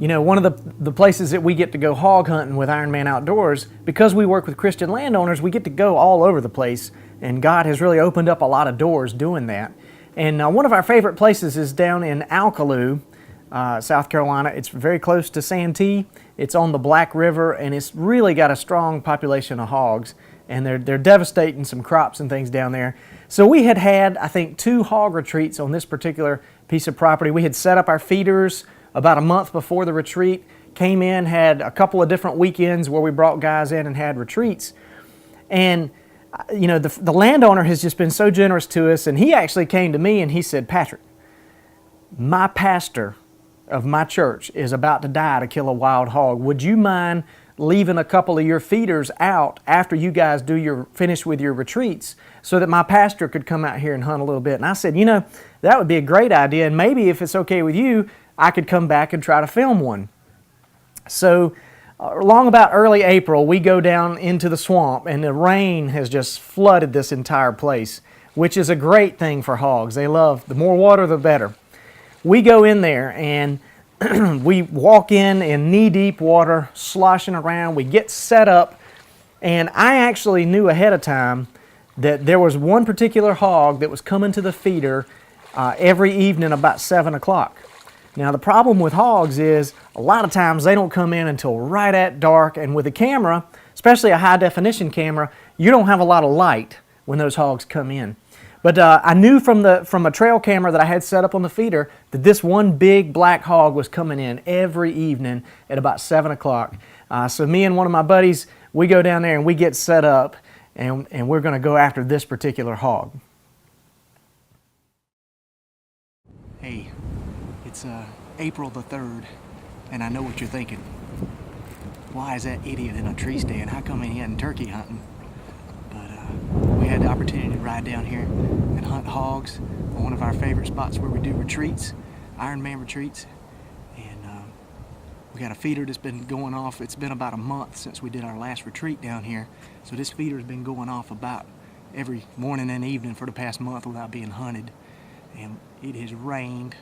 You know, one of the places that we get to go hog hunting with Ironman Outdoors, because we work with Christian landowners, we get to go all over the place, and God has really opened up a lot of doors doing that. And one of our favorite places is down in Alkaloo, South Carolina. It's very close to Santee. It's on the Black River, and it's really got a strong population of hogs, and they're devastating some crops and things down there. So we had, I think, 2 hog retreats on this particular piece of property. We had set up our feeders about a month before the retreat, came in, had a couple of different weekends where we brought guys in and had retreats. And you know, the landowner has just been so generous to us, and he actually came to me and he said, "Patrick, my pastor of my church is about to die to kill a wild hog. Would you mind leaving a couple of your feeders out after you guys finish with your retreats so that my pastor could come out here and hunt a little bit?" And I said, you know, that would be a great idea, and maybe if it's okay with you, I could come back and try to film one. So along about early April, we go down into the swamp, and the rain has just flooded this entire place, which is a great thing for hogs. They love, the more water, the better. We go in there, and we walk in knee-deep water, sloshing around. We get set up, and I actually knew ahead of time that there was one particular hog that was coming to the feeder every evening about 7 o'clock. Now, the problem with hogs is a lot of times they don't come in until right at dark, and with a camera, especially a high-definition camera, you don't have a lot of light when those hogs come in. But I knew from a trail camera that I had set up on the feeder that this one big black hog was coming in every evening at about 7 o'clock. So me and one of my buddies, we go down there and we get set up, and we're going to go after this particular hog. Hey, it's April the 3rd, and I know what you're thinking. Why is that idiot in a tree stand? How come he isn't turkey hunting? But we had the opportunity to ride down here and hunt hogs on one of our favorite spots where we do retreats, Ironman retreats. And we got a feeder that's been going off. It's been about a month since we did our last retreat down here. So this feeder's been going off about every morning and evening for the past month without being hunted. And it has rained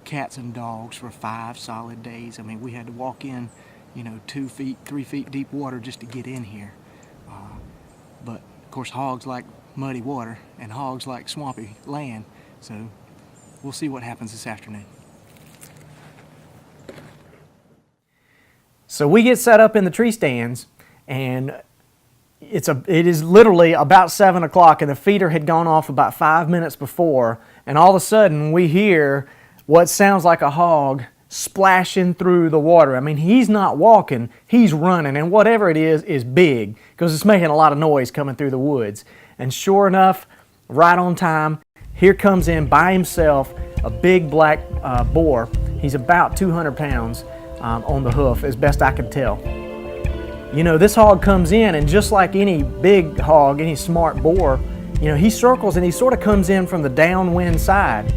cats and dogs for 5 solid days. I mean, we had to walk in, you know, 2 feet, 3 feet deep water just to get in here. But of course, hogs like muddy water, and hogs like swampy land. So we'll see what happens this afternoon. So we get set up in the tree stands, and it is literally about 7 o'clock, and the feeder had gone off about 5 minutes before, and all of a sudden we hear what sounds like a hog splashing through the water. I mean, he's not walking, he's running, and whatever it is big, because it's making a lot of noise coming through the woods. And sure enough, right on time, here comes in by himself a big black boar. He's about 200 pounds on the hoof, as best I can tell. You know, this hog comes in, and just like any big hog, any smart boar, you know, he circles and he sort of comes in from the downwind side,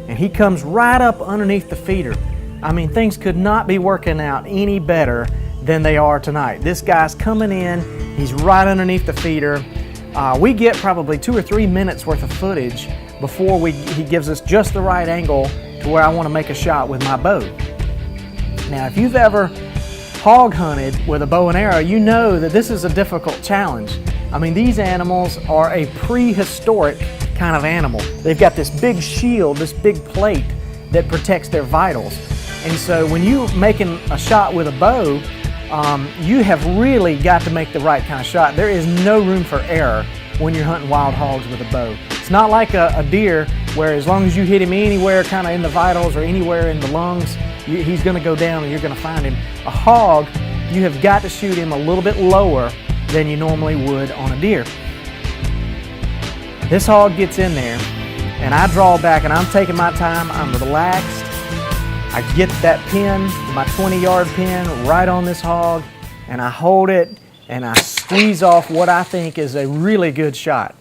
and he comes right up underneath the feeder. I mean, things could not be working out any better than they are tonight. This guy's coming in, he's right underneath the feeder. We get probably 2 or 3 minutes worth of footage before he gives us just the right angle to where I want to make a shot with my bow. Now, if you've ever hog hunted with a bow and arrow, you know that this is a difficult challenge. I mean, these animals are a prehistoric kind of animal. They've got this big shield, this big plate that protects their vitals. And so when you're making a shot with a bow, you have really got to make the right kind of shot. There is no room for error when you're hunting wild hogs with a bow. It's not like a deer where as long as you hit him anywhere kind of in the vitals or anywhere in the lungs, he's going to go down and you're going to find him. A hog, you have got to shoot him a little bit lower than you normally would on a deer. This hog gets in there, and I draw back, and I'm taking my time. I'm relaxed. I get that pin, my 20-yard pin, right on this hog, and I hold it, and I squeeze off what I think is a really good shot.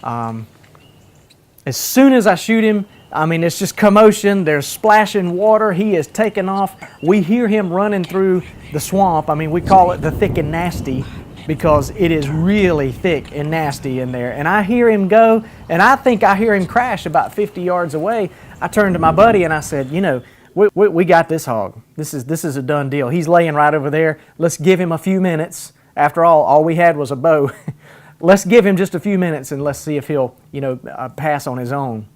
As soon as I shoot him, I mean, it's just commotion. There's splashing water. He is taking off. We hear him running through the swamp. I mean, we call it the thick and nasty because it is really thick and nasty in there. And I hear him go, and I think I hear him crash about 50 yards away. I turned to my buddy and I said, you know, We got this hog. This is a done deal. He's laying right over there. Let's give him a few minutes. After all we had was a bow. Let's give him just a few minutes and let's see if he'll, pass on his own.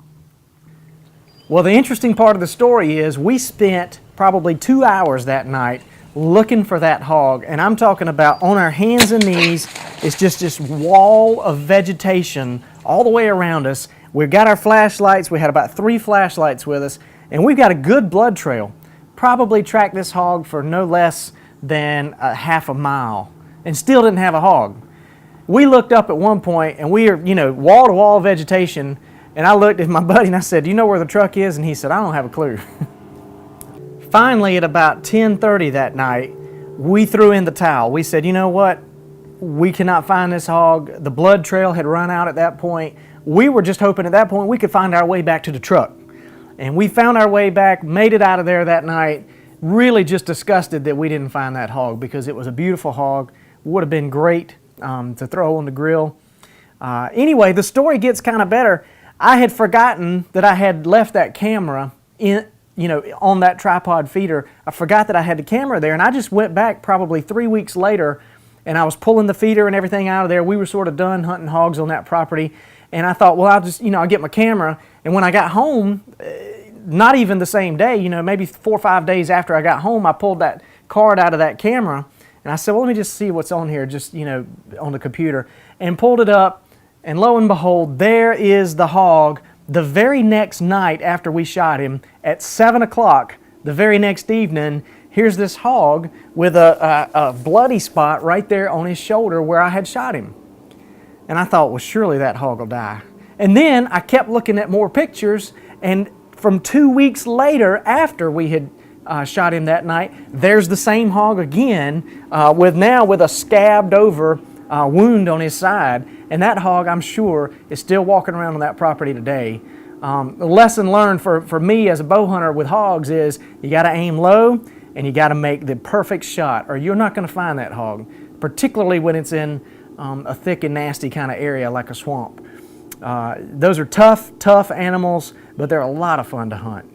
Well, the interesting part of the story is we spent probably 2 hours that night looking for that hog, and I'm talking about on our hands and knees. It's just this wall of vegetation all the way around us. We've got our flashlights. We had about 3 flashlights with us, and we've got a good blood trail. Probably tracked this hog for no less than a half a mile, and still didn't have a hog. We looked up at one point, and we are, wall-to-wall vegetation, and I looked at my buddy and I said, "Do you know where the truck is?" And he said, "I don't have a clue." Finally, at about 10:30 that night, we threw in the towel. We said, "You know what? We cannot find this hog." The blood trail had run out at that point. We were just hoping at that point we could find our way back to the truck. And we found our way back, made it out of there that night, really just disgusted that we didn't find that hog because it was a beautiful hog. Would have been great to throw on the grill. Anyway, the story gets kind of better. I had forgotten that I had left that camera on that tripod feeder. I forgot that I had the camera there, and I just went back probably 3 weeks later, and I was pulling the feeder and everything out of there. We were sort of done hunting hogs on that property, and I thought, well, I'll just, I'll get my camera. And when I got home, not even the same day, maybe 4 or 5 days after I got home, I pulled that card out of that camera, and I said, well, let me just see what's on here, just, on the computer, and pulled it up, and lo and behold, there is the hog. The very next night after we shot him, at 7 o'clock, the very next evening, here's this hog with a bloody spot right there on his shoulder where I had shot him. And I thought, well, surely that hog will die. And then I kept looking at more pictures, and from 2 weeks later, after we had shot him that night, there's the same hog again, with a scabbed over wound on his side. And that hog, I'm sure, is still walking around on that property today. The lesson learned for me as a bow hunter with hogs is you got to aim low and you got to make the perfect shot, or you're not going to find that hog, particularly when it's in a thick and nasty kind of area like a swamp. Those are tough animals, but they're a lot of fun to hunt.